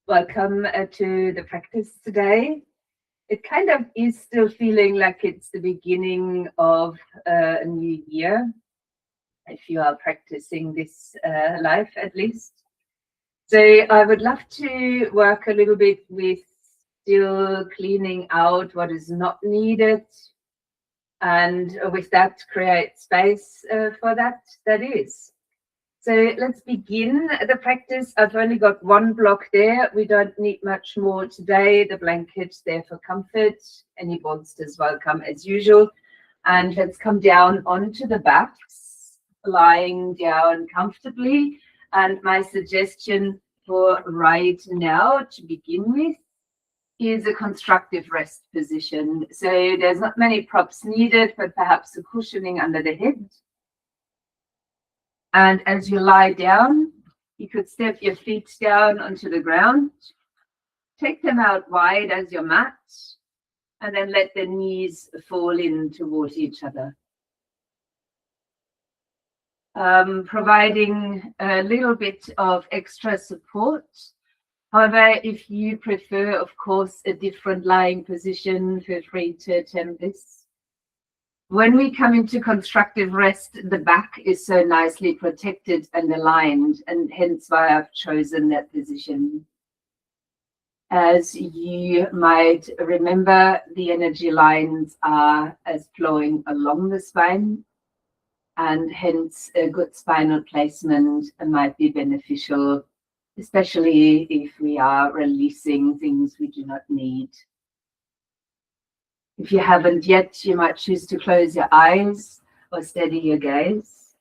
Welcome to the practice today. It kind of is still feeling like it's the beginning of a new year, if you are practicing this life at least. So I would love to work a little bit with still cleaning out what is not needed, and with that create space for that is. So let's begin the practice. I've only got one block there. We don't need much more today. The blanket's there for comfort. Any bolsters welcome as usual. And let's come down onto the backs, lying down comfortably. And my suggestion for right now to begin with is a constructive rest position. So there's not many props needed, but perhaps a cushioning under the head. And as you lie down, you could step your feet down onto the ground, take them out wide as your mat, and then let the knees fall in towards each other. Providing a little bit of extra support. However, if you prefer, of course, a different lying position, feel free to attempt this. When we come into constructive rest, the back is so nicely protected and aligned, and hence why I've chosen that position. As you might remember, the energy lines are as flowing along the spine, and hence a good spinal placement might be beneficial, especially if we are releasing things we do not need. If you haven't yet, you might choose to close your eyes or steady your gaze.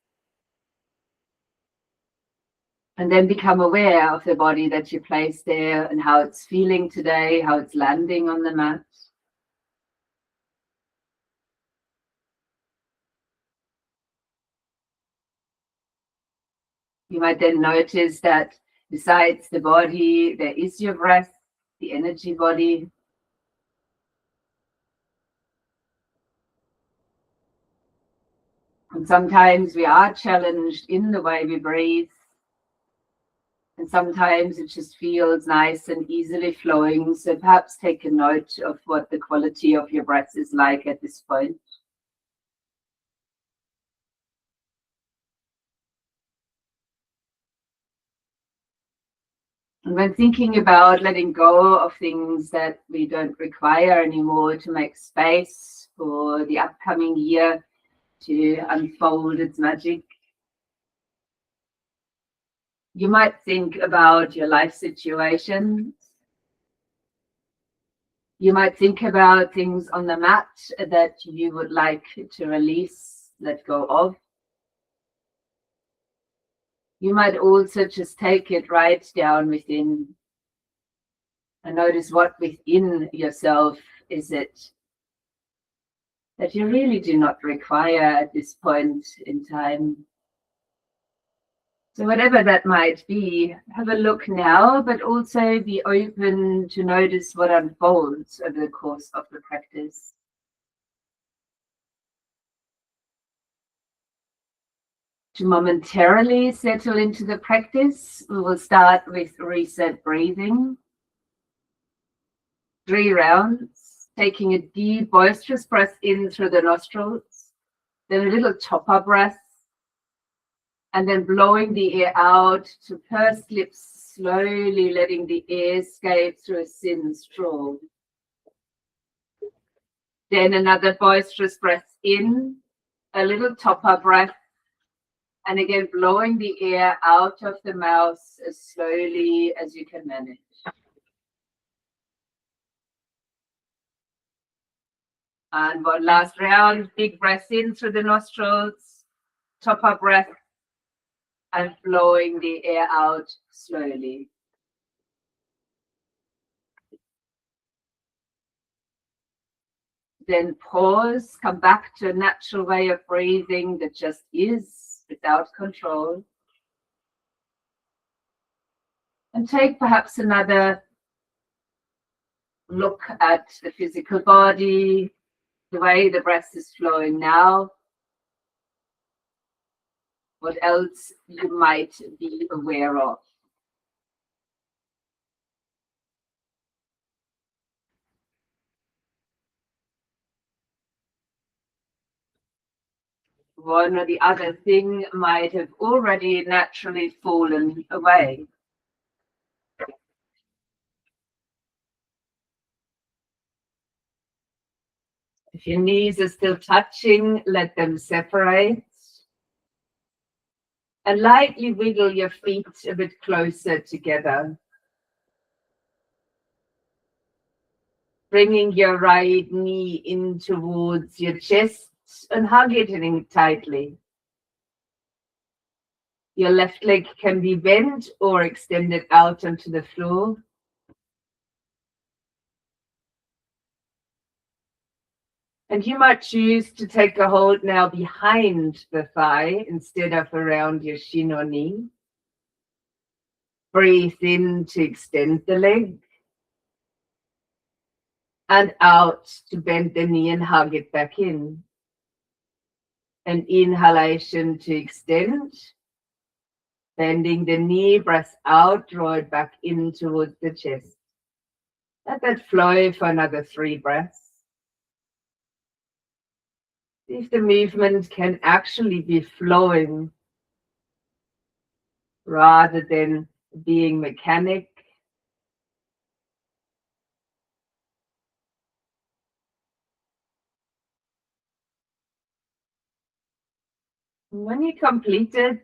And then become aware of the body that you place there and how it's feeling today, how it's landing on the mat. You might then notice that besides the body, there is your breath, the energy body. And sometimes we are challenged in the way we breathe. And sometimes it just feels nice and easily flowing. So perhaps take a note of what the quality of your breath is like at this point. And when thinking about letting go of things that we don't require anymore, to make space for the upcoming year to unfold its magic, you might think about your life situations. You might think about things on the mat that you would like to release, let go of. You might also just take it right down within and notice what within yourself is it that you really do not require at this point in time. So whatever that might be, have a look now, but also be open to notice what unfolds over the course of the practice. To momentarily settle into the practice, we will start with reset breathing. 3 rounds, taking a deep, boisterous breath in through the nostrils, then a little topper breath, and then blowing the air out to pursed lips, slowly letting the air escape through a thin straw. Then another boisterous breath in, a little topper breath, and again blowing the air out of the mouth as slowly as you can manage. And one last round, big breath in through the nostrils, topper breath, and blowing the air out slowly. Then pause, come back to a natural way of breathing that just is, without control. And take perhaps another look at the physical body, the way the breath is flowing now. What else you might be aware of. one or the other thing might have already naturally fallen away. If your knees are still touching, let them separate. And lightly wiggle your feet a bit closer together. Bringing your right knee in towards your chest and hug it in tightly. Your left leg can be bent or extended out onto the floor. And you might choose to take a hold now behind the thigh instead of around your shin or knee. Breathe in to extend the leg. And out to bend the knee and hug it back in. An inhalation to extend. Bending the knee, breath out, draw it back in towards the chest. Let that flow for another 3 breaths. If the movement can actually be flowing rather than being mechanic. When you complete it,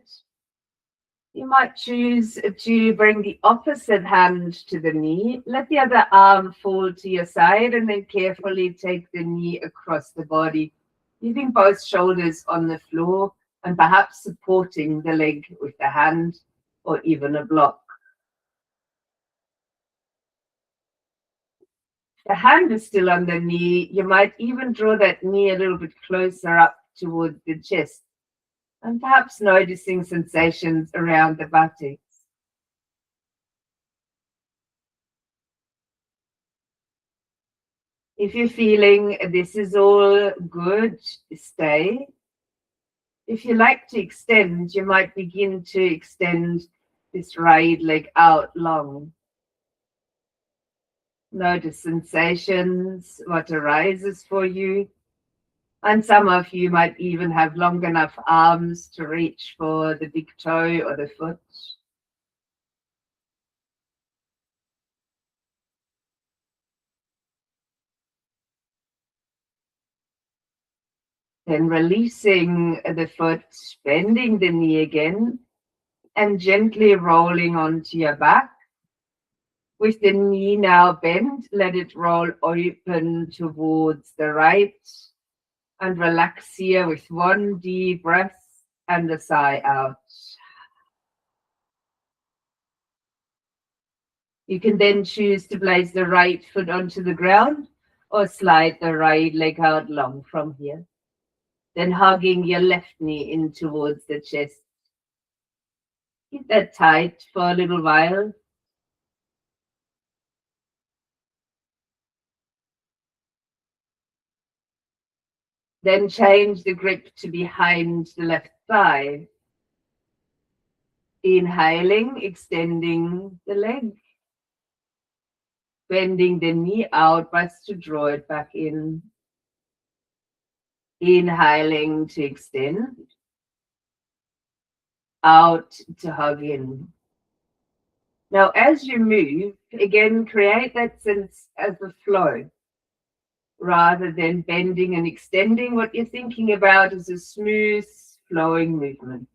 you might choose to bring the opposite hand to the knee. Let the other arm fall to your side and then carefully take the knee across the body, leaving both shoulders on the floor and perhaps supporting the leg with the hand or even a block. The hand is still on the knee. You might even draw that knee a little bit closer up towards the chest and perhaps noticing sensations around the buttocks. If you're feeling this is all good, stay. If you like to extend, you might begin to extend this right leg out long. Notice sensations, what arises for you. And some of you might even have long enough arms to reach for the big toe or the foot. Then releasing the foot, bending the knee again, and gently rolling onto your back. With the knee now bent, let it roll open towards the right. And relax here with 1 deep breath and a sigh out. You can then choose to place the right foot onto the ground or slide the right leg out long from here. Then hugging your left knee in towards the chest. Keep that tight for a little while. Then change the grip to behind the left thigh. Inhaling, extending the leg. Bending the knee out, press to draw it back in. Inhaling to extend. Out to hug in. Now, as you move, again, create that sense of a flow. Rather than bending and extending, what you're thinking about is a smooth, flowing movement.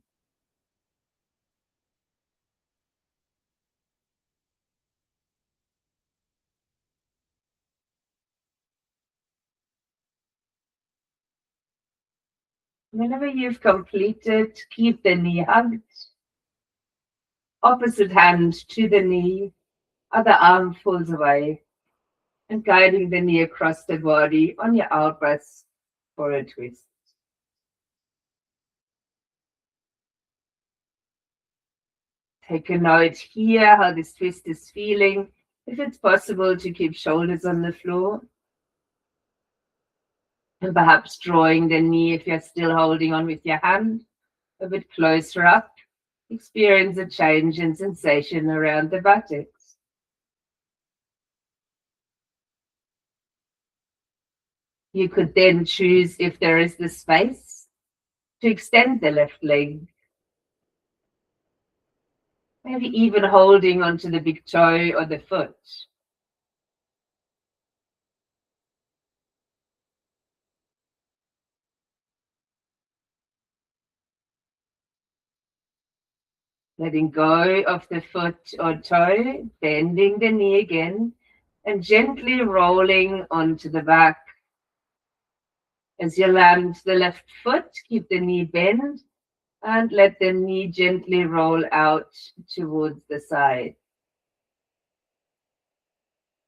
Whenever you've completed, keep the knee hugged. Opposite hand to the knee, other arm falls away, and guiding the knee across the body on your out breath for a twist. Take a note here how this twist is feeling. If it's possible to keep shoulders on the floor. And perhaps drawing the knee, if you're still holding on with your hand, a bit closer up. Experience a change in sensation around the buttocks. You could then choose, if there is the space, to extend the left leg. Maybe even holding onto the big toe or the foot. Letting go of the foot or toe, bending the knee again, and gently rolling onto the back. As you land the left foot, keep the knee bent and let the knee gently roll out towards the side.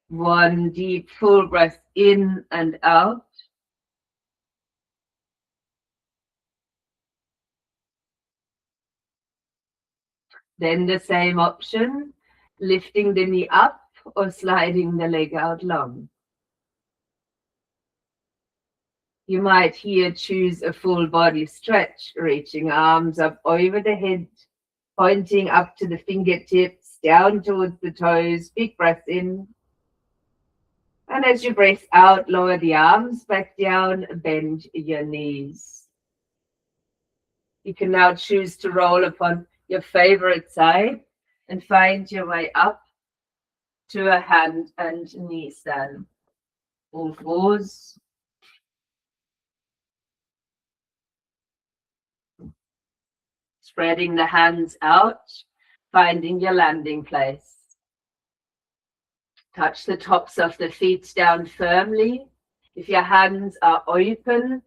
One deep full breath in and out. Then the same option, lifting the knee up or sliding the leg out long. You might here choose a full body stretch, reaching arms up over the head, pointing up to the fingertips, down towards the toes, big breath in. And as you breathe out, lower the arms back down, bend your knees. You can now choose to roll upon your favorite side and find your way up to a hand and knee stand. All fours. Spreading the hands out, finding your landing place. Touch the tops of the feet down firmly. If your hands are open,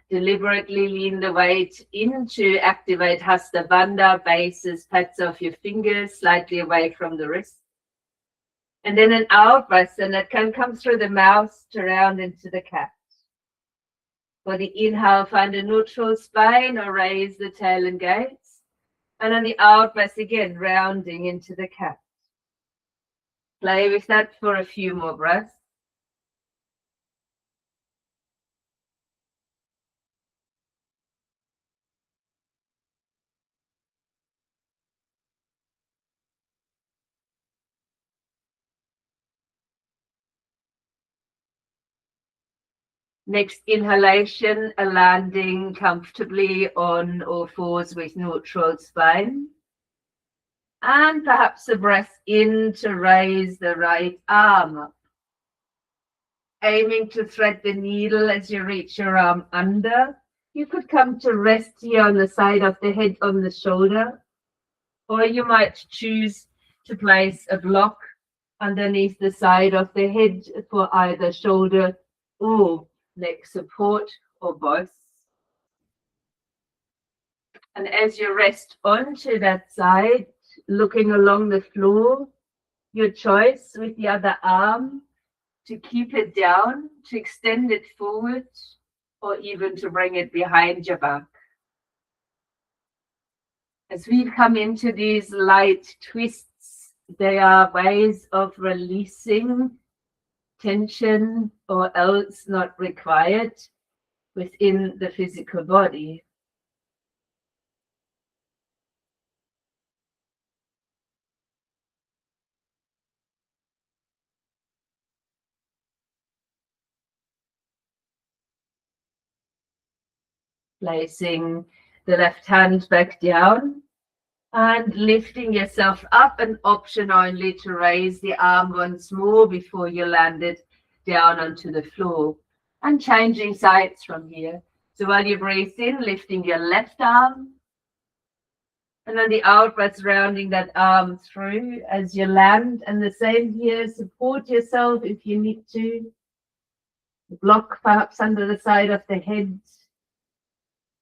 deliberately lean the weight in to activate Hasta Bandha, bases, pats of your fingers slightly away from the wrist. And then an out breath, and it can come through the mouth to round into the cat. For the inhale, find a neutral spine or raise the tail and gaze. And on the out breath again, rounding into the cat. Play with that for a few more breaths. Next inhalation, a landing comfortably on all fours with neutral spine. And perhaps a breath in to raise the right arm up. Aiming to thread the needle as you reach your arm under. You could come to rest here on the side of the head on the shoulder. Or you might choose to place a block underneath the side of the head for either shoulder or neck support or both. And as you rest onto that side, looking along the floor, your choice with the other arm to keep it down, to extend it forward, or even to bring it behind your back. As we've come into these light twists, they are ways of releasing tension or else not required within the physical body. Placing the left hand back down and lifting yourself up, an option only to raise the arm once more before you land it down onto the floor, and changing sides from here. So while you breathe in, lifting your left arm, and on the out breath, rounding that arm through as you land. And the same here, support yourself if you need to. Block perhaps under the side of the head.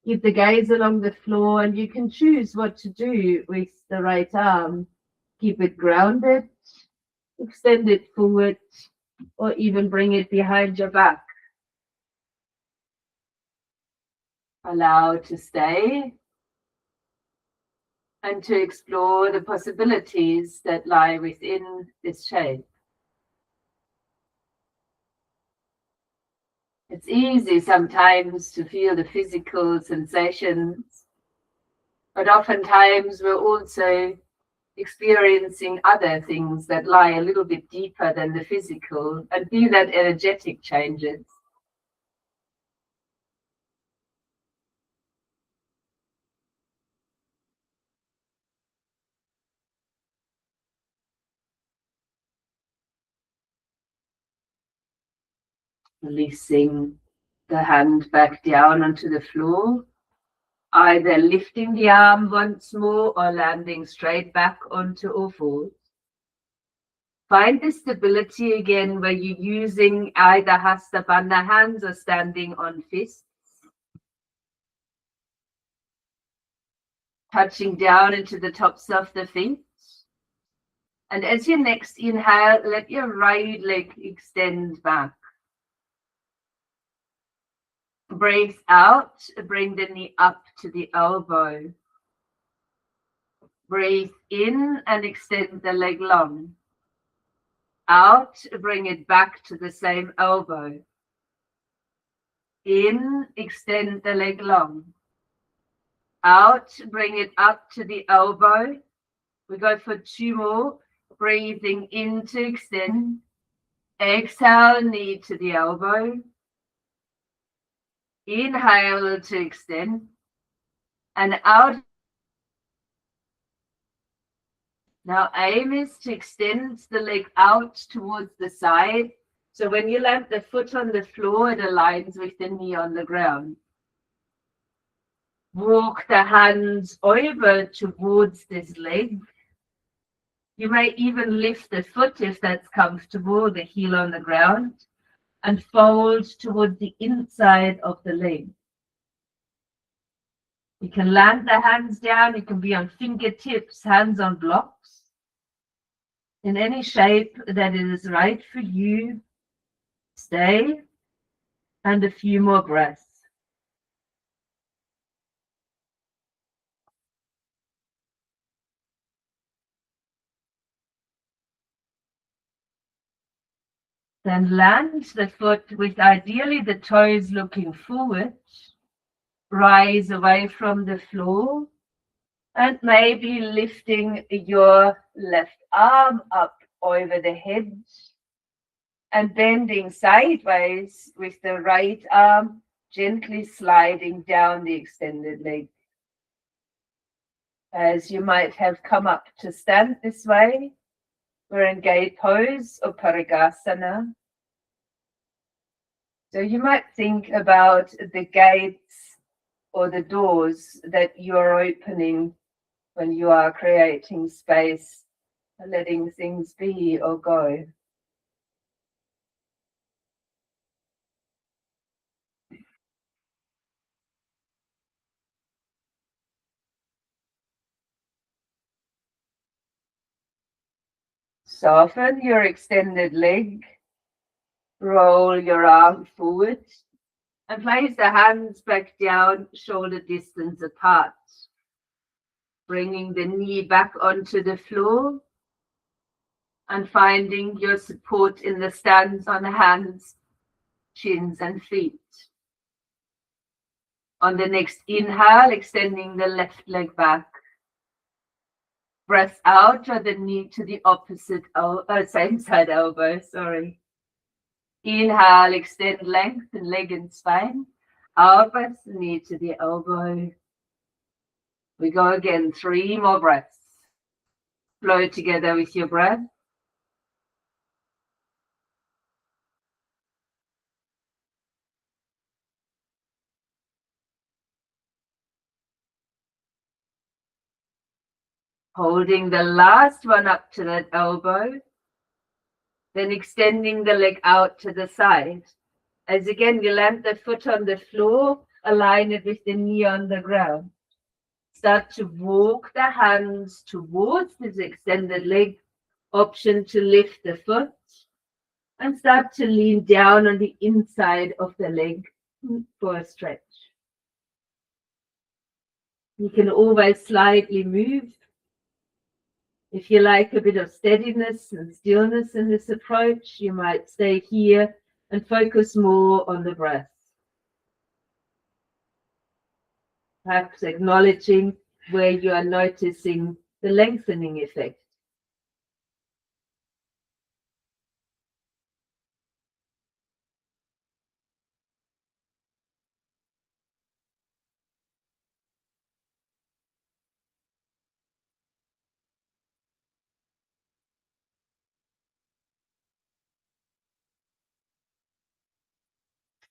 Keep the gaze along the floor, and you can choose what to do with the right arm. Keep it grounded, extend it forward, or even bring it behind your back. Allow to stay and to explore the possibilities that lie within this shape. It's easy sometimes to feel the physical sensations, but oftentimes we're also experiencing other things that lie a little bit deeper than the physical, and be that energetic changes. Releasing the hand back down onto the floor, either lifting the arm once more or landing straight back onto all fours. Find the stability again where you're using either hasta bandha hands or standing on fists. Touching down into the tops of the feet. And as your next inhale, let your right leg extend back. Breathe out, bring the knee up to the elbow. Breathe in and extend the leg long. Out, bring it back to the same elbow. In, extend the leg long. Out, bring it up to the elbow. We go for 2 more. Breathing in to extend. Exhale, knee to the elbow. Inhale to extend. And out. Now aim is to extend the leg out towards the side. So when you land the foot on the floor, it aligns with the knee on the ground. Walk the hands over towards this leg. You may even lift the foot if that's comfortable, the heel on the ground, and fold towards the inside of the leg. You can land the hands down, you can be on fingertips, hands on blocks, in any shape that is right for you. Stay, and a few more breaths. Then land the foot with ideally the toes looking forward. Rise away from the floor and maybe lifting your left arm up over the head and bending sideways with the right arm gently sliding down the extended leg. As you might have come up to stand this way, we're in gate pose or parigasana. So you might think about the gates or the doors that you are opening when you are creating space, letting things be or go. Soften your extended leg. Roll your arm forward and place the hands back down, shoulder distance apart. Bringing the knee back onto the floor and finding your support in the stance on hands, shins and feet. On the next inhale, extending the left leg back. Breath out, draw the knee to the opposite, same side elbow, sorry. Inhale, extend length in leg and spine. Out breath, knee to the elbow. We go again, 3 more breaths. Flow together with your breath. Holding the last one up to that elbow. Then extending the leg out to the side. As again, you land the foot on the floor, align it with the knee on the ground. Start to walk the hands towards this extended leg. Option to lift the foot. And start to lean down on the inside of the leg for a stretch. You can always slightly move. If you like a bit of steadiness and stillness in this approach, you might stay here and focus more on the breath. Perhaps acknowledging where you are noticing the lengthening effect.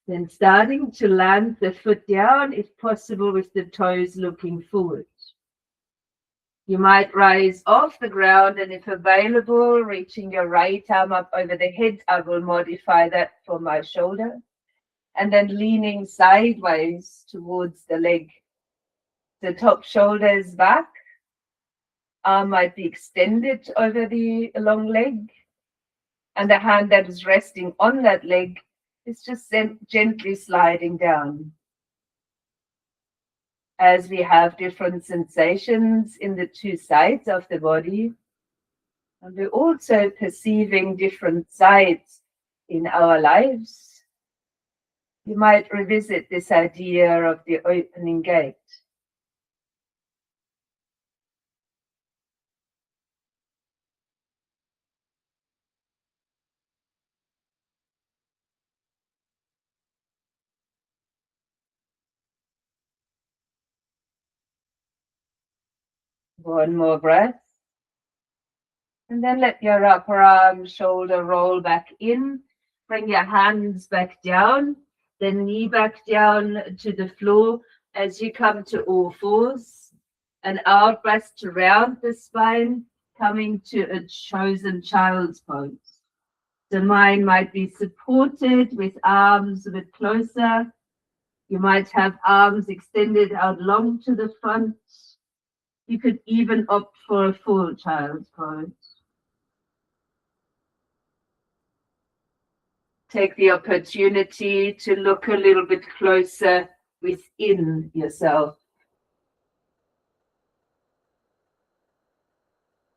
Then starting to land the foot down, if possible, with the toes looking forward. You might rise off the ground, and if available, reaching your right arm up over the head. I will modify that for my shoulder. And then leaning sideways towards the leg. The top shoulder is back. Arm might be extended over the long leg. And the hand that is resting on that leg is just gently sliding down. As we have different sensations in the two sides of the body, and we're also perceiving different sides in our lives, you might revisit this idea of the opening gate. One more breath. And then let your upper arm, shoulder roll back in. Bring your hands back down, then knee back down to the floor as you come to all fours. An out breath to round the spine, coming to a chosen child's pose. The mind might be supported with arms a bit closer. You might have arms extended out long to the front. You could even opt for a full child's pose. Take the opportunity to look a little bit closer within yourself.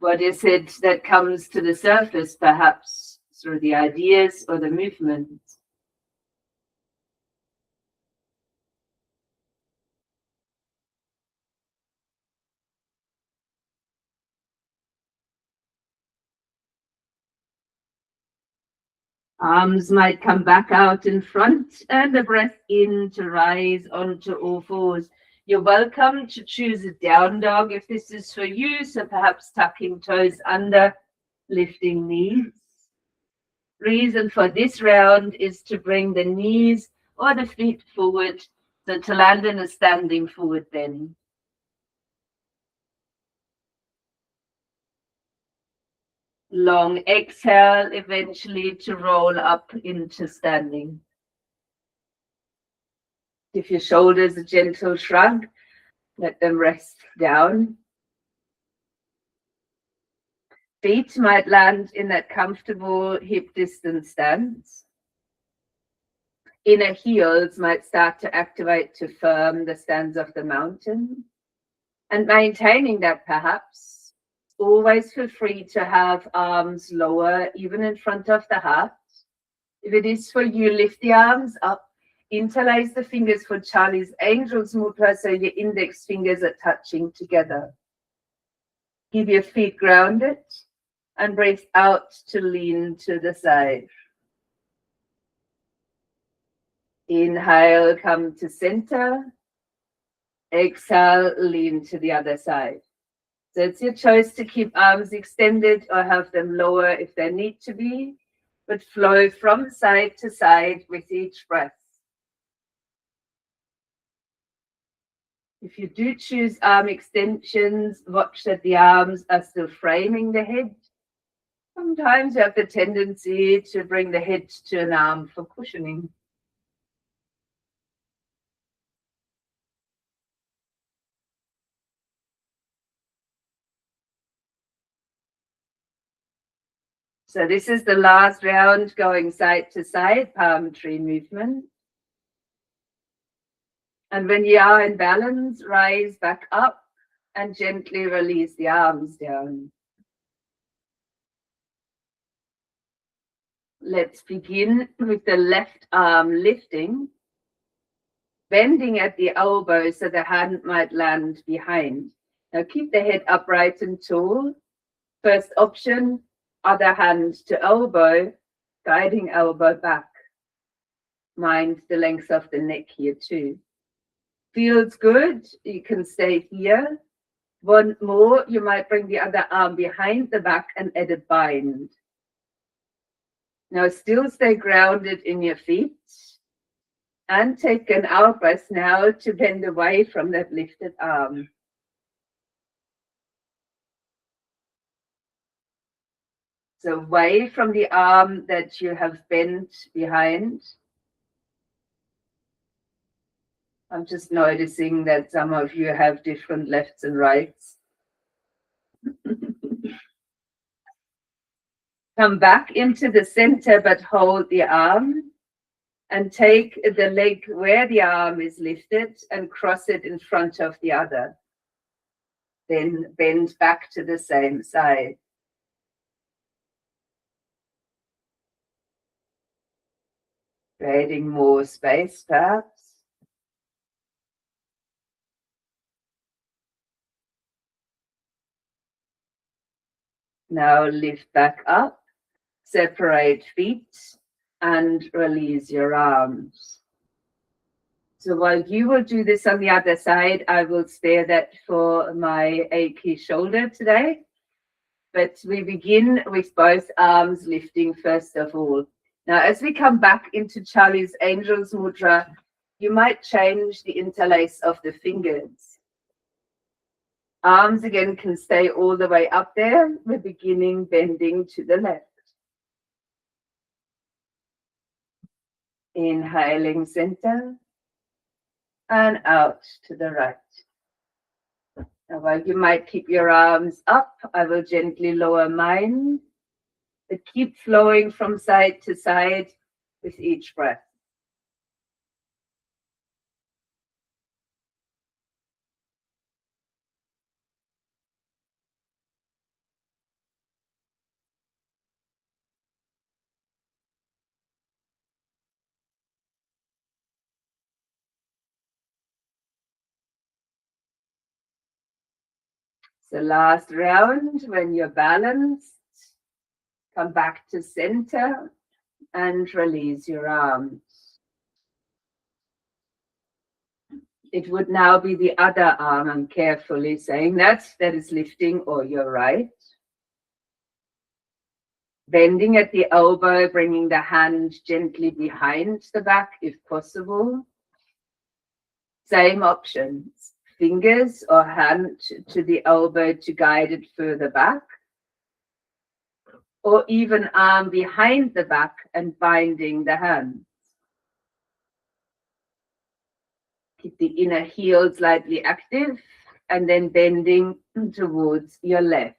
What is it that comes to the surface, perhaps through the ideas or the movements? Arms might come back out in front, and a breath in to rise onto all fours. You're welcome to choose a down dog if this is for you, so perhaps tucking toes under, lifting knees. Reason for this round is to bring the knees or the feet forward, so to land in a standing forward bend. Long exhale, eventually to roll up into standing. Give your shoulders a gentle shrug, let them rest down. Feet might land in that comfortable hip distance stance. Inner heels might start to activate to firm the stance of the mountain. And maintaining that, perhaps, always feel free to have arms lower, even in front of the heart. If it is for you, lift the arms up, interlace the fingers for Charlie's Angel's Mudra, so your index fingers are touching together. Keep your feet grounded and breathe out to lean to the side. Inhale, come to center. Exhale, lean to the other side. So it's your choice to keep arms extended or have them lower if they need to be, but flow from side to side with each breath. If you do choose arm extensions, watch that the arms are still framing the head. Sometimes you have the tendency to bring the head to an arm for cushioning. So this is the last round, going side to side, palm tree movement. And when you are in balance, rise back up and gently release the arms down. Let's begin with the left arm lifting, bending at the elbow so the hand might land behind. Now keep the head upright and tall. First option, other hand to elbow, guiding elbow back. Mind the length of the neck here too. Feels good, you can stay here. One more, you might bring the other arm behind the back and add a bind. Now still stay grounded in your feet. And take an out breath now to bend away from that lifted arm. So away from the arm that you have bent behind. I'm just noticing that some of you have different lefts and rights. Come back into the center, but hold the arm. And take the leg where the arm is lifted and cross it in front of the other. Then bend back to the same side. Creating more space, perhaps. Now lift back up, separate feet, and release your arms. So while you will do this on the other side, I will spare that for my achy shoulder today. But we begin with both arms lifting first of all. Now, as we come back into Charlie's Angel's Mudra, you might change the interlace of the fingers. Arms again can stay all the way up there. We're beginning bending to the left. Inhaling center and out to the right. Now, while you might keep your arms up, I will gently lower mine, but keep flowing from side to side with each breath. So last round, when you're balanced, come back to center and release your arms. It would now be the other arm. I'm carefully saying that is lifting, or your right. Bending at the elbow, bringing the hand gently behind the back if possible. Same options, fingers or hand to the elbow to guide it further back. Or even arm behind the back and binding the hand. Keep the inner heel slightly active and then bending towards your left.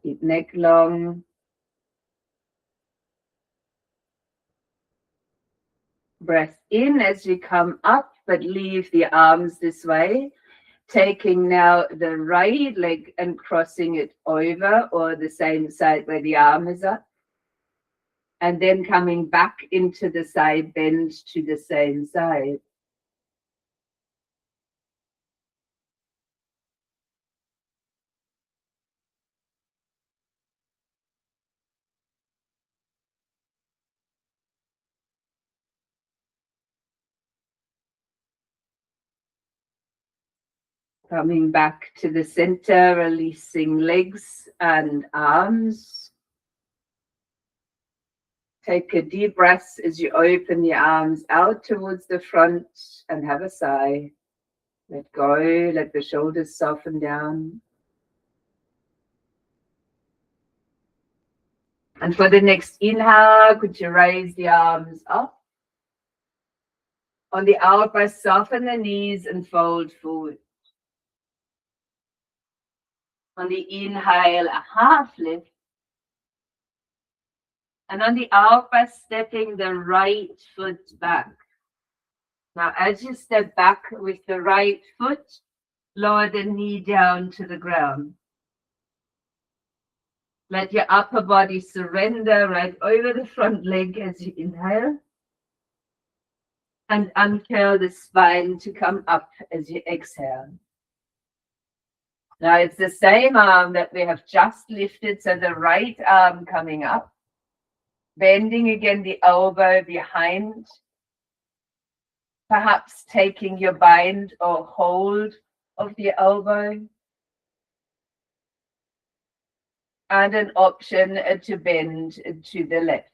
Keep neck long. Breath in as you come up, but leave the arms this way. Taking now the right leg and crossing it over, or the same side where the arm is up. And then coming back into the side bend to the same side. Coming back to the center, releasing legs and arms. Take a deep breath as you open the arms out towards the front and have a sigh. Let go, let the shoulders soften down. And for the next inhale, could you raise the arms up? On the out breath, soften the knees and fold forward. On the inhale, a half lift. And on the out breath, stepping the right foot back. Now, as you step back with the right foot, lower the knee down to the ground. Let your upper body surrender right over the front leg as you inhale. And uncurl the spine to come up as you exhale. Now it's the same arm that we have just lifted, so the right arm coming up. Bending again the elbow behind. Perhaps taking your bind or hold of the elbow. and an option to bend to the left.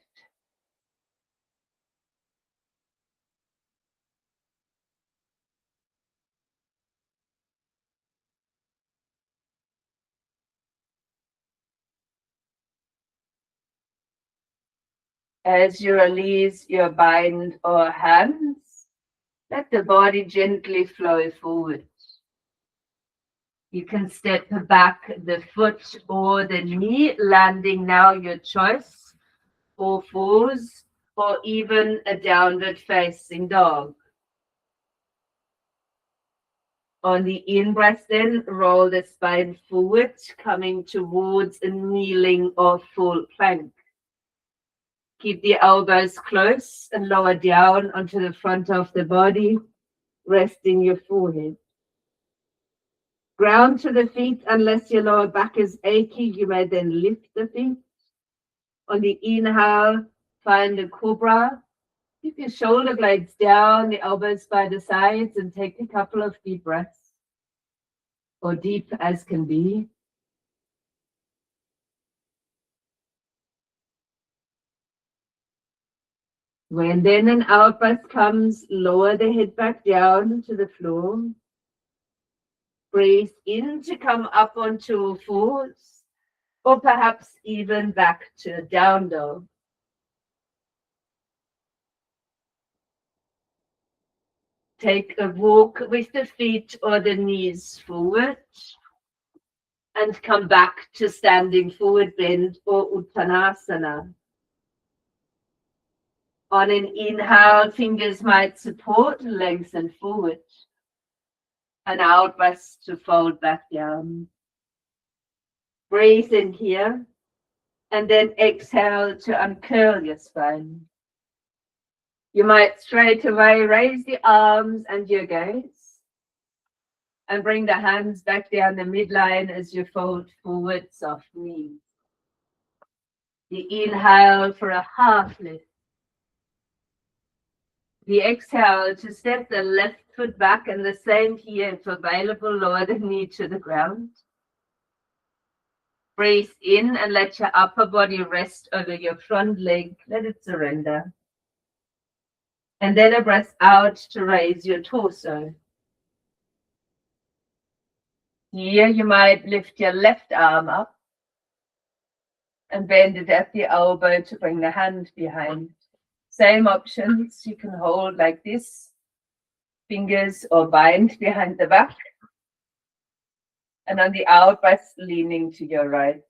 As you release your bind or hands, let the body gently flow forward. You can step back the foot or the knee, landing now your choice, or fours, or even a downward facing dog. On the in-breath then, roll the spine forward, coming towards a kneeling or full plank. Keep the elbows close and lower down onto the front of the body, resting your forehead. Ground to the feet unless your lower back is achy. You may then lift the feet. On the inhale, find a cobra. Keep your shoulder blades down, the elbows by the sides, and take a couple of deep breaths, or deep as can be. When then an out breath comes, lower the head back down to the floor. Breathe in to come up onto all fours, or perhaps even back to down dog. Take a walk with the feet or the knees forward, and come back to standing forward bend or Uttanasana. On an inhale, fingers might support, lengthen forward. An out breath to fold back down. Breathe in here, and then exhale to uncurl your spine. You might straight away raise the arms and your gaze, and bring the hands back down the midline as you fold forward, soft knees. The inhale for a half lift. The exhale to step the left foot back, and the same here if available, lower the knee to the ground. Breathe in and let your upper body rest over your front leg. Let it surrender. And then a breath out to raise your torso. Here you might lift your left arm up and bend it at the elbow to bring the hand behind. Same options, you can hold like this, fingers or bind behind the back. And on the out breath, leaning to your right.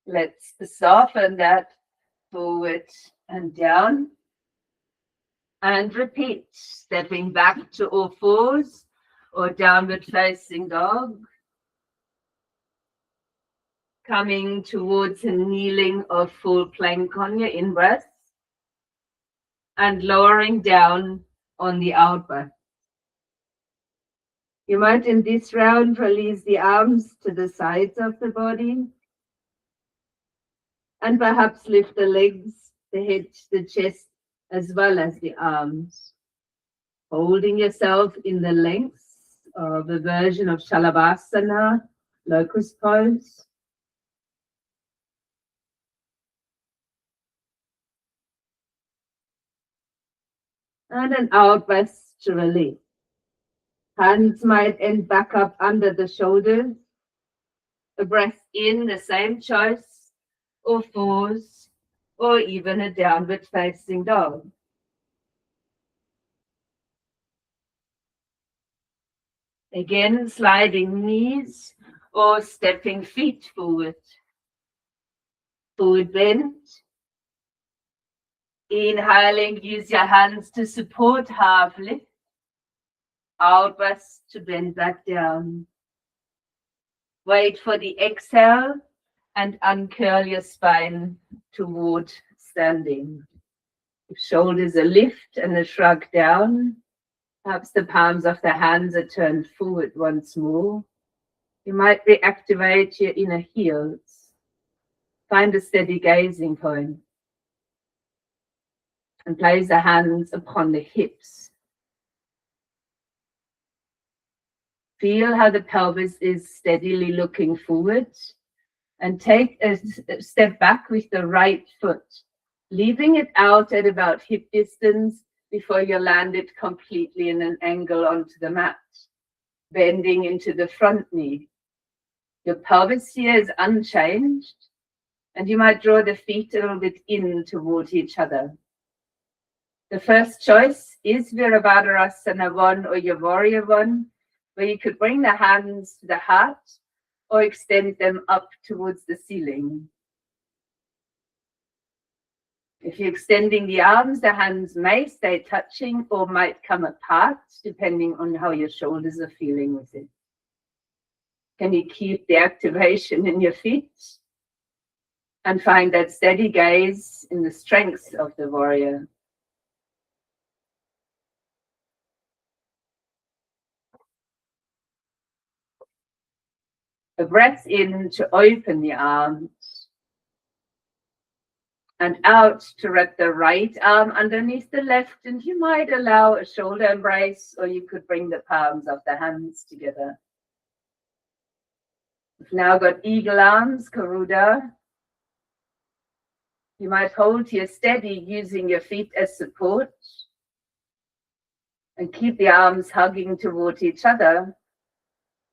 Let's soften that forward and down. And repeat, stepping back to all fours or downward facing dog. Coming towards a kneeling or full plank on your in-breath. And lowering down on the out-breath. You might in this round release the arms to the sides of the body. And perhaps lift the legs, the head, the chest, as well as the arms. Holding yourself in the length of a version of Shalabhasana, locust pose. And an out breath to release. Hands might end back up under the shoulders. A breath in, the same choice, or fours, or even a downward facing dog. Again, sliding knees or stepping feet forward. Forward bend. Inhaling, use your hands to support half lift. Out breath to bend back down. Wait for the exhale and uncurl your spine toward standing. Shoulders a lift and a shrug down. Perhaps the palms of the hands are turned forward once more. You might reactivate your inner heels. Find a steady gazing point and place the hands upon the hips. Feel how the pelvis is steadily looking forward, and take a step back with the right foot, leaving it out at about hip distance before you land it completely in an angle onto the mat, bending into the front knee. Your pelvis here is unchanged, and you might draw the feet a little bit in toward each other. The first choice is Virabhadrasana 1 or your Warrior 1, where you could bring the hands to the heart or extend them up towards the ceiling. If you're extending the arms, the hands may stay touching or might come apart, depending on how your shoulders are feeling with it. Can you keep the activation in your feet and find that steady gaze in the strength of the warrior? A breath in to open the arms, and out to wrap the right arm underneath the left, and you might allow a shoulder embrace, or you could bring the palms of the hands together. We've now got eagle arms, Garuda. You might hold here steady using your feet as support, and keep the arms hugging toward each other.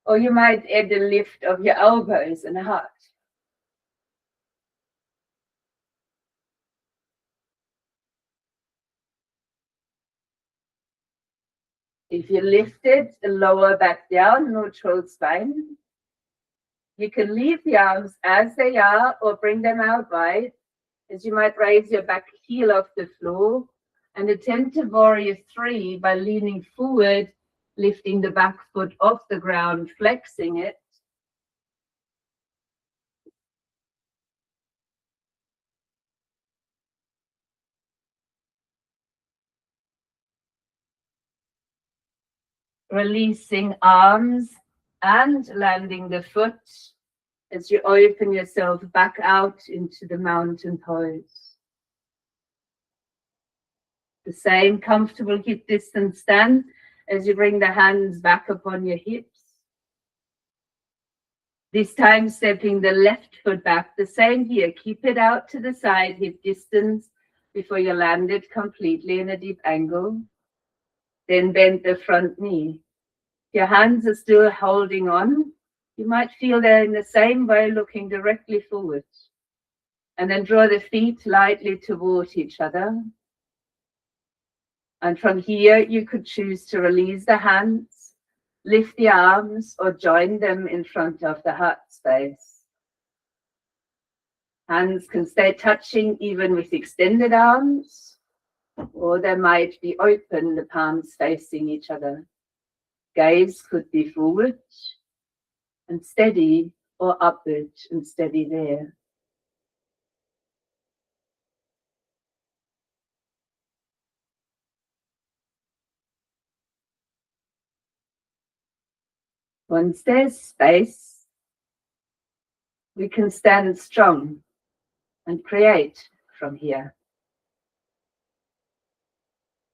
Or you might add a lift of your elbows and heart. If you lift it, lower back down, neutral spine. You can leave the arms as they are or bring them out wide, as you might raise your back heel off the floor and attempt to Warrior 3 by leaning forward, lifting the back foot off the ground, flexing it. Releasing arms and landing the foot as you open yourself back out into the mountain pose. The same comfortable hip distance stand as you bring the hands back upon your hips. This time stepping the left foot back, the same here. Keep it out to the side, hip distance, before you land it completely in a deep angle. Then bend the front knee. Your hands are still holding on. You might feel they're in the same way, looking directly forward. And then draw the feet lightly toward each other. And from here, you could choose to release the hands, lift the arms, or join them in front of the heart space. Hands can stay touching even with extended arms, or they might be open, the palms facing each other. Gaze could be forward and steady, or upward and steady there. Once there's space, we can stand strong and create from here.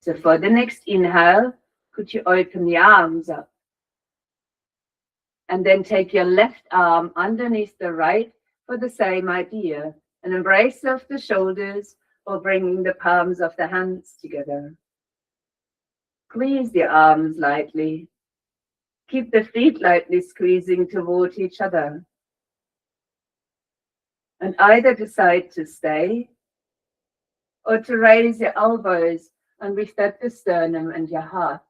So for the next inhale, could you open the arms up? And then take your left arm underneath the right for the same idea. An embrace of the shoulders or bringing the palms of the hands together. Squeeze the arms lightly. Keep the feet lightly squeezing toward each other. And either decide to stay or to raise your elbows and lift up the sternum and your heart.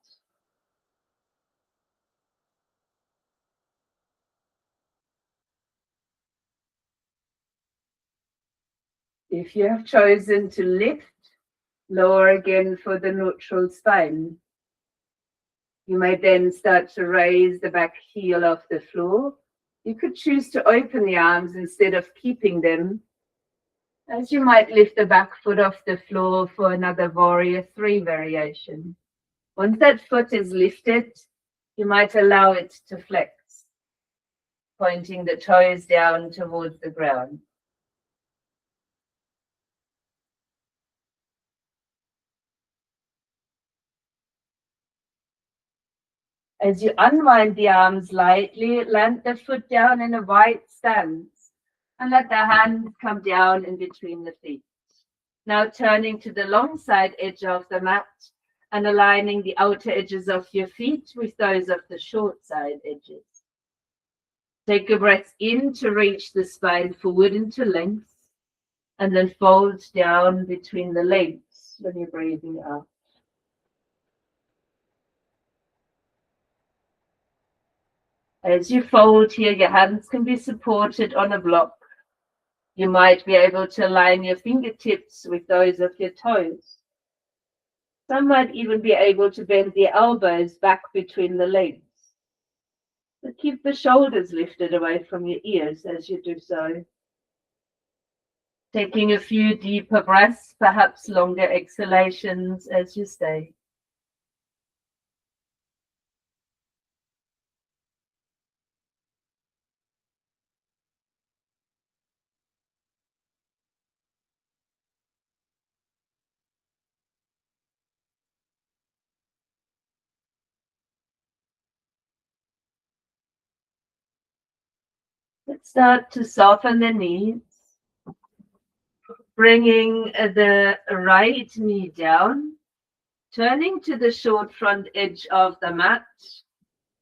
If you have chosen to lift, lower again for the neutral spine. You may then start to raise the back heel off the floor. You could choose to open the arms instead of keeping them, as you might lift the back foot off the floor for another Warrior 3 variation. Once that foot is lifted, you might allow it to flex, pointing the toes down towards the ground. As you unwind the arms lightly, land the foot down in a wide stance and let the hands come down in between the feet. Now turning to the long side edge of the mat and aligning the outer edges of your feet with those of the short side edges. Take a breath in to reach the spine forward into length and then fold down between the legs when you're breathing out. As you fold here, your hands can be supported on a block. You might be able to align your fingertips with those of your toes. Some might even be able to bend the elbows back between the legs. But keep the shoulders lifted away from your ears as you do so. Taking a few deeper breaths, perhaps longer exhalations as you stay. Let's start to soften the knees, bringing the right knee down, turning to the short front edge of the mat,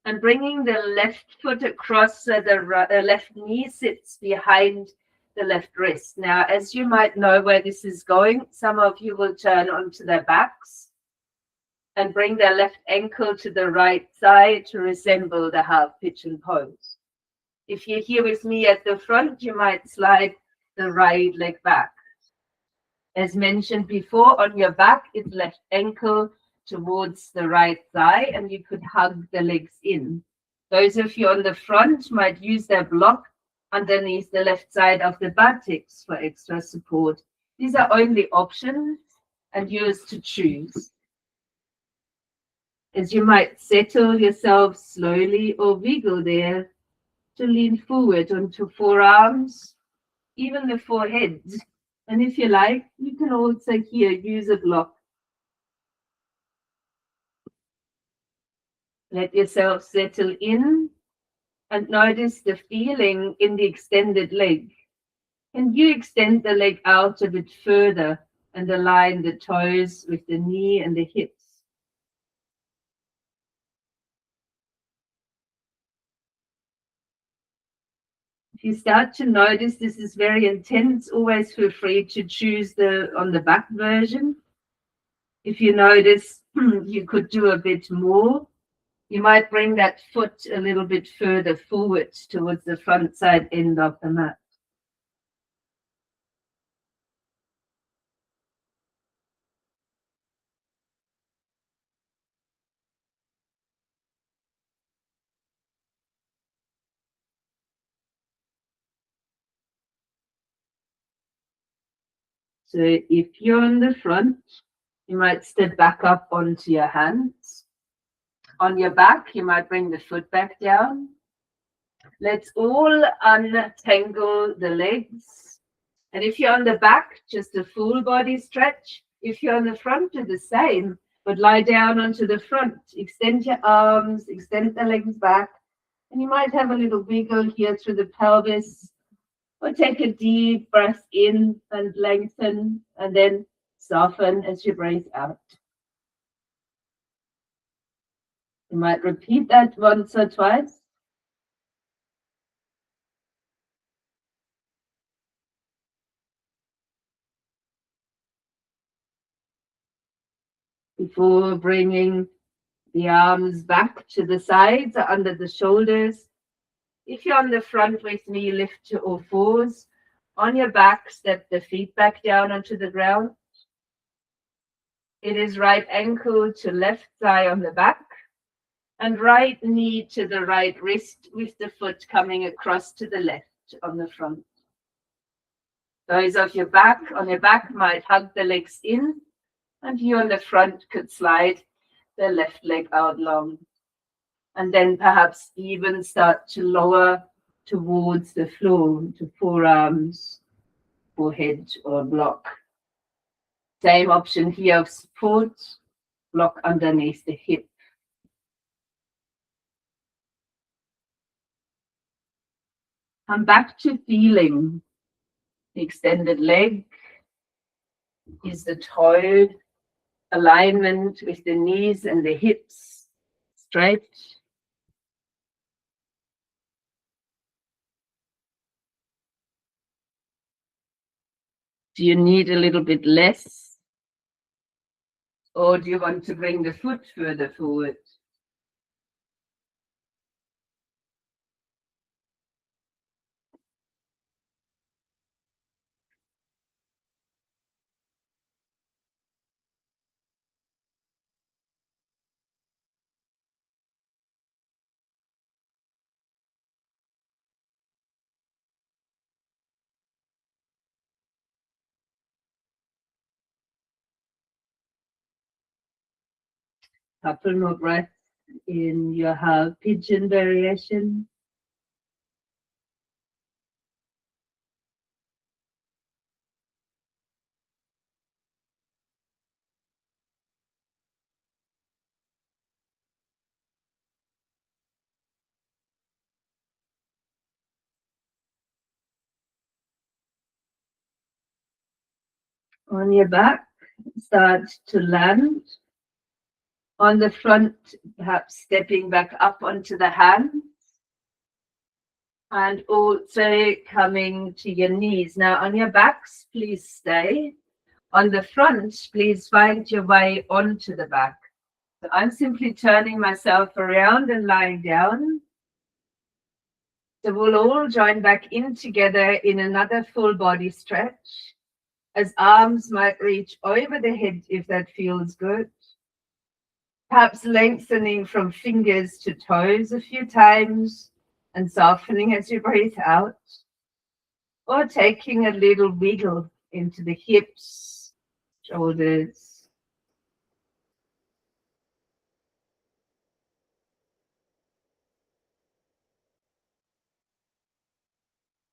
and bringing the left foot across so the left knee sits behind the left wrist. Now, as you might know where this is going, some of you will turn onto their backs and bring their left ankle to the right side to resemble the half pigeon pose. If you're here with me at the front, you might slide the right leg back. As mentioned before, on your back, it's left ankle towards the right thigh, and you could hug the legs in. Those of you on the front might use their block underneath the left side of the buttocks for extra support. These are only options and yours to choose. As you might settle yourself slowly or wiggle there to lean forward onto forearms, even the forehead. And if you like, you can also here use a block. Let yourself settle in and notice the feeling in the extended leg. Can you extend the leg out a bit further and align the toes with the knee and the hips? If you start to notice this is very intense, always feel free to choose on the back version. If you notice you could do a bit more, you might bring that foot a little bit further forward towards the front side end of the mat. So if you're on the front, you might step back up onto your hands. On your back, you might bring the foot back down. Let's all untangle the legs. And if you're on the back, just a full body stretch. If you're on the front, do the same, but lie down onto the front. Extend your arms, extend the legs back. And you might have a little wiggle here through the pelvis. Or take a deep breath in and lengthen, and then soften as you breathe out. You might repeat that once or twice. Before bringing the arms back to the sides or under the shoulders. If you're on the front with me, lift to all fours. On your back, step the feet back down onto the ground. It is right ankle to left thigh on the back and right knee to the right wrist with the foot coming across to the left on the front. Those of your back on your back might hug the legs in, and you on the front could slide the left leg out long. And then perhaps even start to lower towards the floor, to forearms, forehead, or block. Same option here of support, block underneath the hip. Come back to feeling the extended leg. Is the toe alignment with the knees and the hips straight? Do you need a little bit less? Or do you want to bring the foot further forward? Couple more breaths in your half pigeon variation. On your back, start to land. On the front, perhaps stepping back up onto the hands. And also coming to your knees. Now on your backs, please stay. On the front, please find your way onto the back. So I'm simply turning myself around and lying down. So we'll all join back in together in another full body stretch, as arms might reach over the head if that feels good. Perhaps lengthening from fingers to toes a few times and softening as you breathe out. Or taking a little wiggle into the hips, shoulders.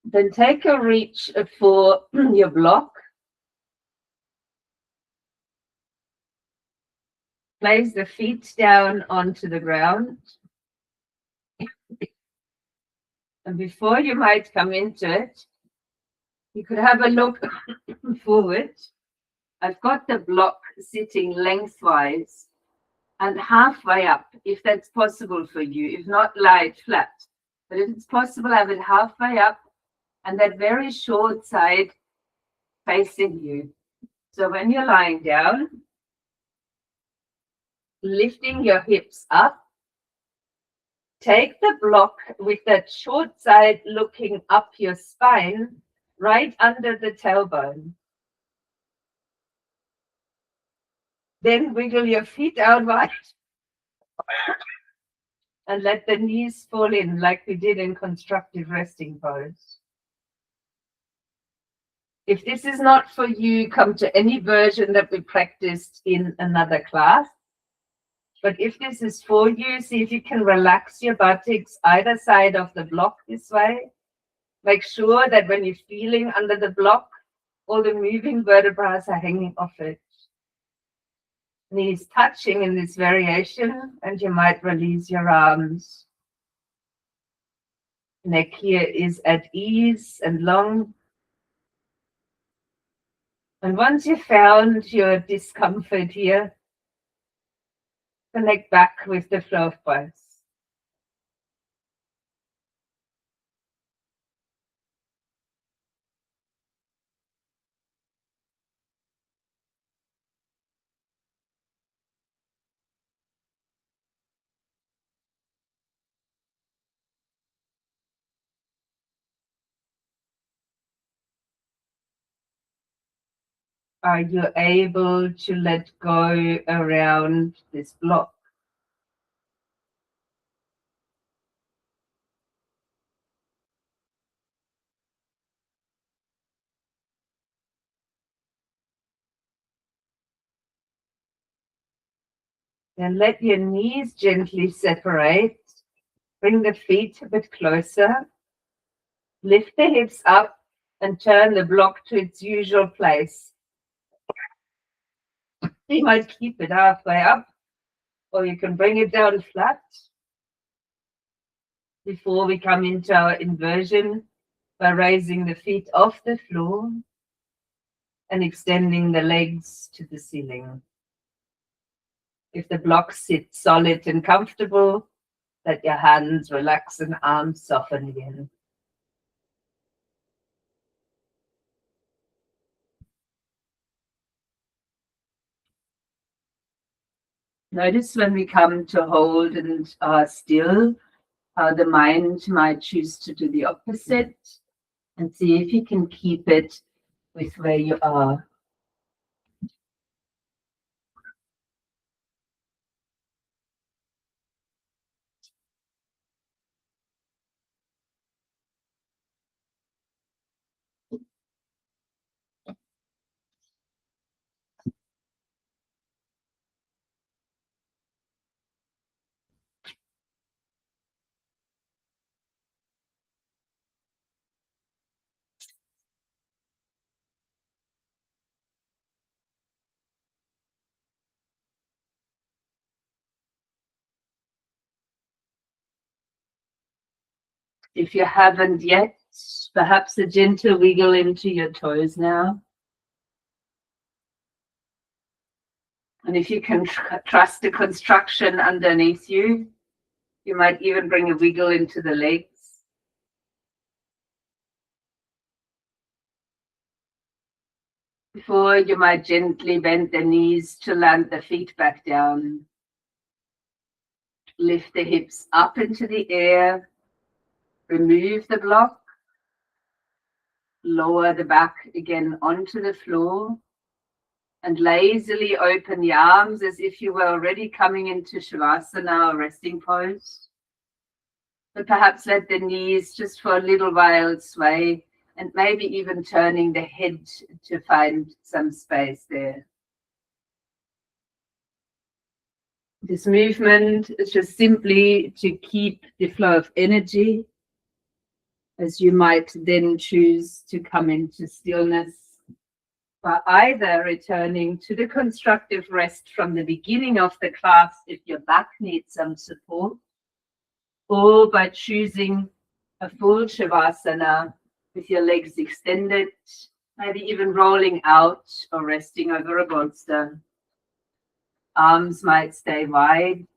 Then take a reach for your block. Place the feet down onto the ground. And before you might come into it, you could have a look forward. I've got the block sitting lengthwise and halfway up, if that's possible for you. If not, lie it flat. But if it's possible, have it halfway up and that very short side facing you. So when you're lying down, lifting your hips up, take the block with that short side looking up your spine, right under the tailbone. Then wiggle your feet out wide and let the knees fall in like we did in constructive resting pose. If this is not for you, come to any version that we practiced in another class. But if this is for you, see if you can relax your buttocks either side of the block this way. Make sure that when you're feeling under the block, all the moving vertebrae are hanging off it. Knees touching in this variation, and you might release your arms. Neck here is at ease and long. And once you found your discomfort here, connect back with the flow of breath. Are you able to let go around this block? Then let your knees gently separate. Bring the feet a bit closer. Lift the hips up and turn the block to its usual place. You might keep it halfway up, or you can bring it down flat. Before we come into our inversion, by raising the feet off the floor and extending the legs to the ceiling. If the blocks sit solid and comfortable, let your hands relax and arms soften again. Notice when we come to hold and are still, how the mind might choose to do the opposite, and see if you can keep it with where you are. If you haven't yet, perhaps a gentle wiggle into your toes now. And if you can trust the construction underneath you, you might even bring a wiggle into the legs. Before you might gently bend the knees to land the feet back down. Lift the hips up into the air. Remove the block. Lower the back again onto the floor. And lazily open the arms as if you were already coming into Shavasana or resting pose. But perhaps let the knees just for a little while sway, and maybe even turning the head to find some space there. This movement is just simply to keep the flow of energy, as you might then choose to come into stillness by either returning to the constructive rest from the beginning of the class if your back needs some support, or by choosing a full Shavasana with your legs extended, maybe even rolling out or resting over a bolster. Arms might stay wide.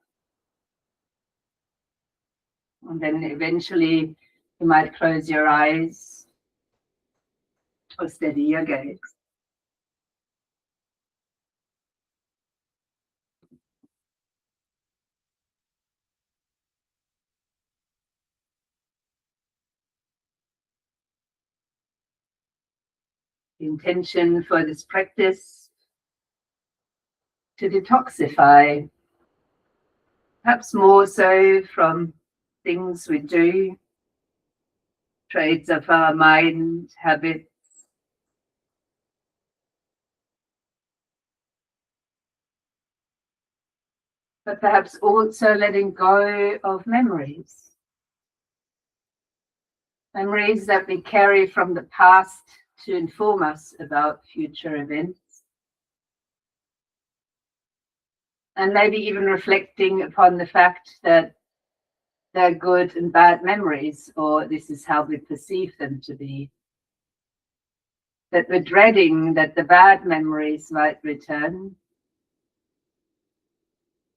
And then eventually you might close your eyes or steady your gaze. The intention for this practice to detoxify, perhaps more so from things we do, traits of our mind, habits, but perhaps also letting go of memories. Memories that we carry from the past to inform us about future events. And maybe even reflecting upon the fact that they're good and bad memories, or this is how we perceive them to be. That we're dreading that the bad memories might return,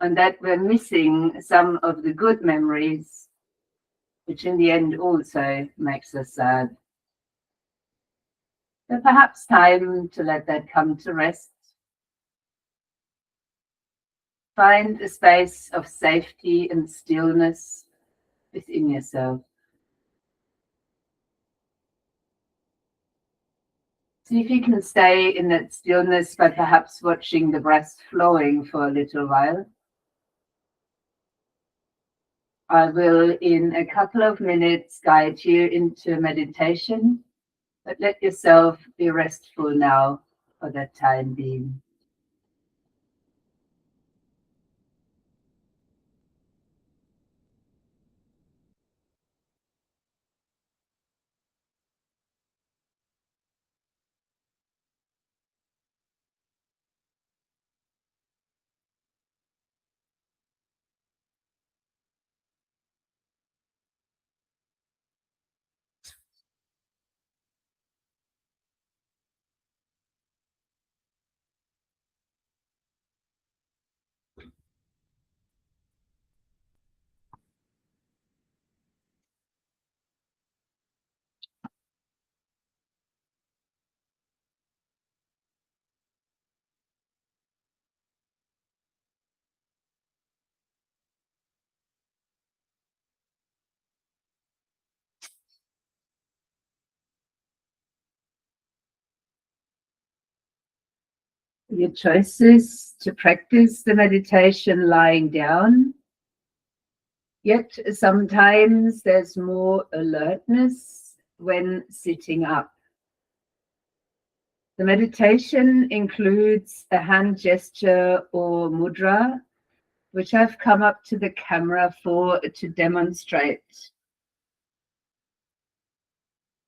and that we're missing some of the good memories, which in the end also makes us sad. So perhaps time to let that come to rest. Find a space of safety and stillness within yourself. See if you can stay in that stillness by perhaps watching the breath flowing for a little while. I will, in a couple of minutes, guide you into meditation, but let yourself be restful now for that time being. Your choice is to practice the meditation lying down, yet sometimes there's more alertness when sitting up. The meditation includes a hand gesture or mudra, which I've come up to the camera to demonstrate.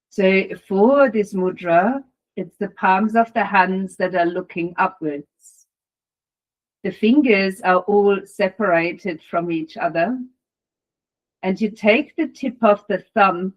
So for this mudra, it's the palms of the hands that are looking upwards. The fingers are all separated from each other, and you take the tip of the thumb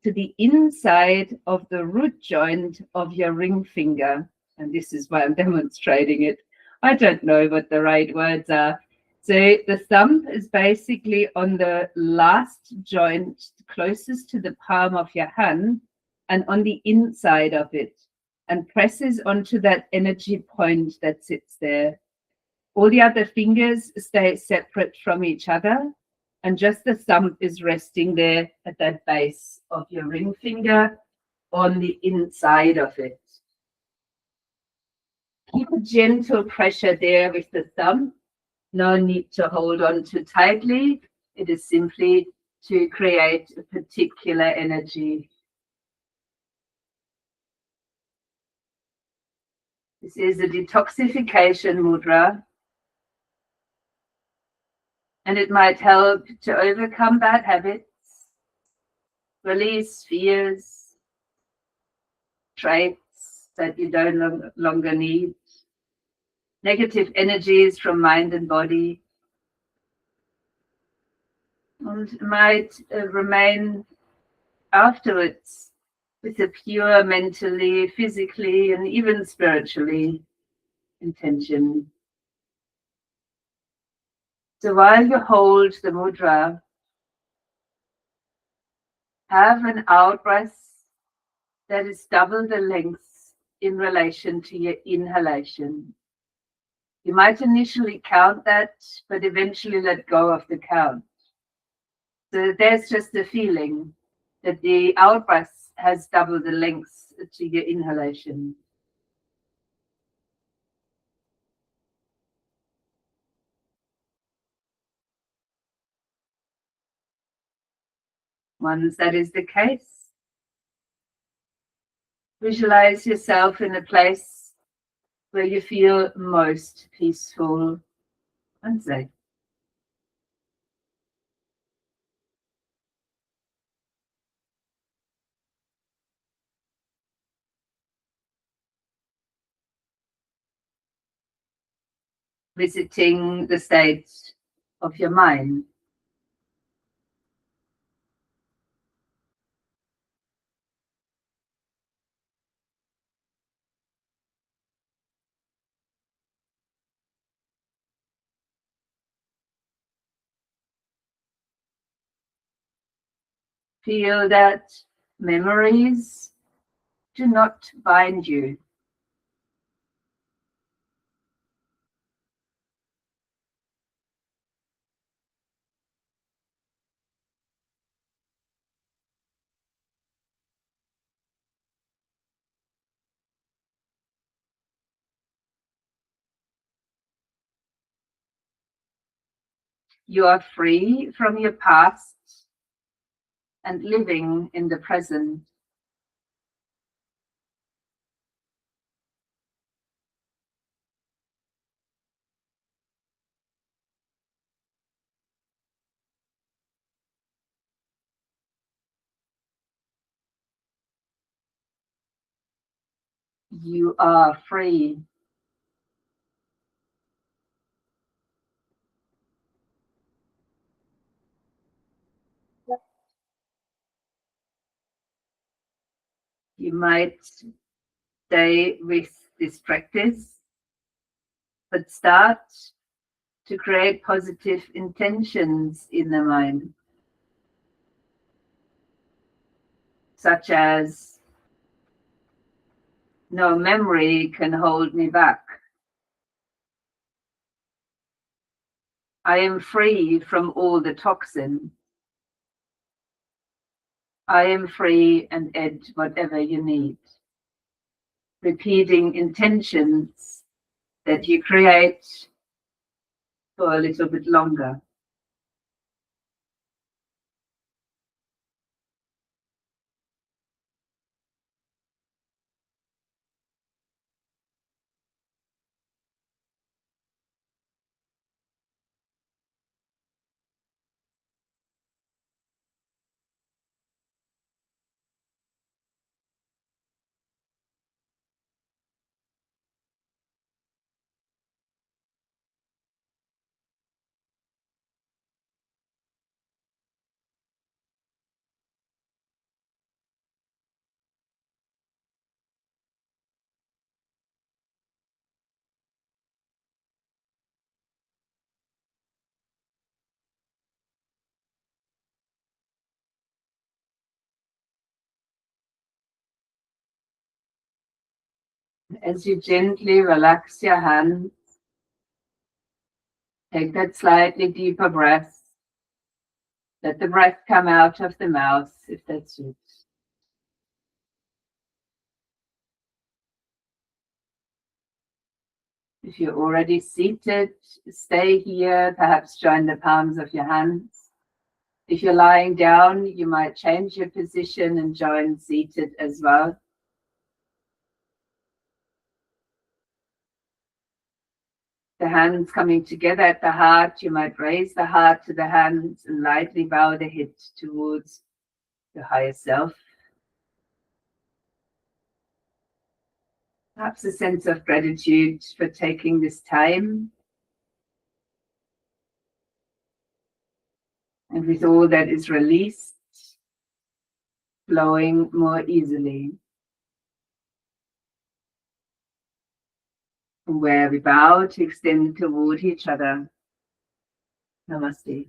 to the inside of the root joint of your ring finger. And this is why I'm demonstrating it. I don't know what the right words are. So the thumb is basically on the last joint closest to the palm of your hand and on the inside of it, and presses onto that energy point that sits there. All the other fingers stay separate from each other, and just the thumb is resting there at that base of your ring finger on the inside of it. Keep a gentle pressure there with the thumb. No need to hold on too tightly. It is simply to create a particular energy. This is a detoxification mudra, and it might help to overcome bad habits, release fears, traits that you no longer need, negative energies from mind and body, and might remain afterwards with a pure mentally, physically, and even spiritually intention. So while you hold the mudra, have an out breath that is double the length in relation to your inhalation. You might initially count that, but eventually let go of the count. So there's just a feeling that the out breath has double the length to your inhalation. Once that is the case, visualize yourself in a place where you feel most peaceful and safe. Visiting the state of your mind. Feel that memories do not bind you. You are free from your past and living in the present. You are free. You might stay with this practice, but start to create positive intentions in the mind, such as, no memory can hold me back. I am free from all the toxin. I am free and add whatever you need. Repeating intentions that you create for a little bit longer. As you gently relax your hands, take that slightly deeper breath. Let the breath come out of the mouth if that suits. If you're already seated, stay here, perhaps join the palms of your hands. If you're lying down, you might change your position and join seated as well. The hands coming together at the heart, you might raise the heart to the hands and lightly bow the head towards the higher self. Perhaps a sense of gratitude for taking this time. And with all that is released, flowing more easily. From where we bow to extend toward each other. Namaste.